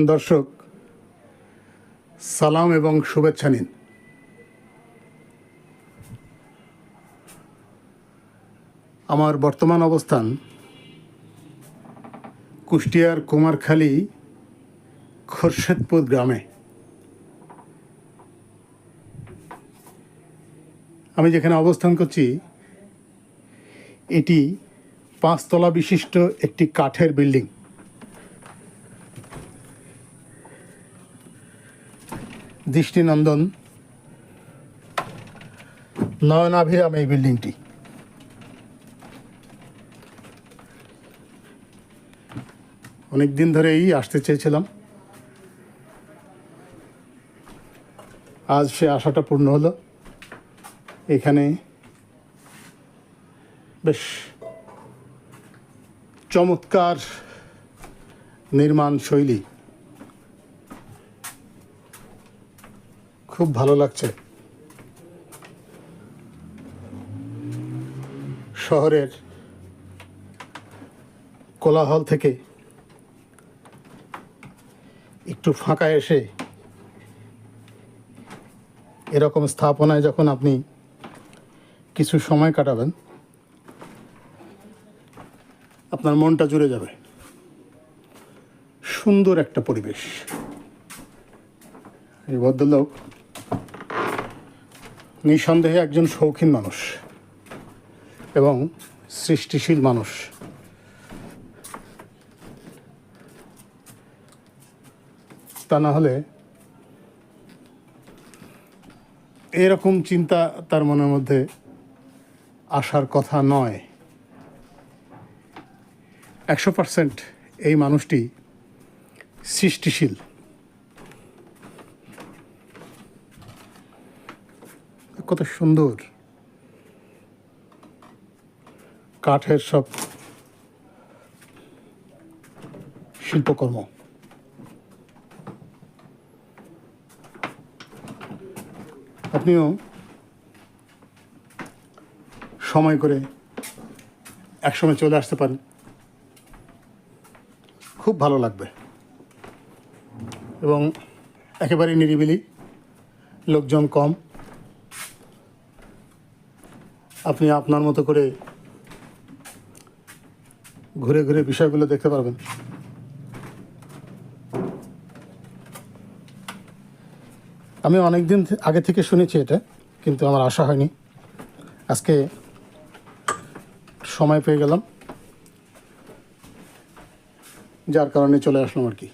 দর্শক, সালাম এবং শুভেচ্ছা নিন। আমার বর্তমান অবস্থান কুষ্টিয়ার কুমারখালী খোরশেদপুর গ্রামে। আমি যেখানে অবস্থান করছি এটি 5 তলা বিশিষ্ট একটি কাঠের বিল্ডিং। দৃষ্টিনন্দন, নয়নাভিরাম এই বিল্ডিংটি। অনেক দিন ধরেই আসতে চেয়েছিলাম, আজ সে আশাটা পূর্ণ হলো। এখানে বেশ চমৎকার নির্মাণ শৈলী, খুব ভালো লাগছে। শহরের কোলাহল থেকে একটু ফাঁকা এসে এরকম স্থাপনায় যখন আপনি কিছু সময় কাটাবেন, আপনার মনটা জুড়ে যাবে। সুন্দর একটা পরিবেশ। এই ভদ্রলোক নিঃসন্দেহে একজন শৌখিন মানুষ এবং সৃষ্টিশীল মানুষ। তা না হলে এরকম চিন্তা তার মনের মধ্যে আসার কথা নয়। 100% এই মানুষটি সৃষ্টিশীল। কত সুন্দর কাঠের সব শিল্পকর্ম। আপনিও সময় করে একসময় চলে আসতে পারেন, খুব ভালো লাগবে। এবং একেবারে নিরিবিলি, লোকজন কম। আপনি আপনার মতো করে ঘুরে ঘুরে বিষয়গুলো দেখতে পারবেন। আমি অনেক দিন আগে থেকে শুনেছি এটা, কিন্তু আমার আশা হয়নি। আজকে সময় পেয়ে গেলাম, যার কারণে চলে আসলাম আর কি।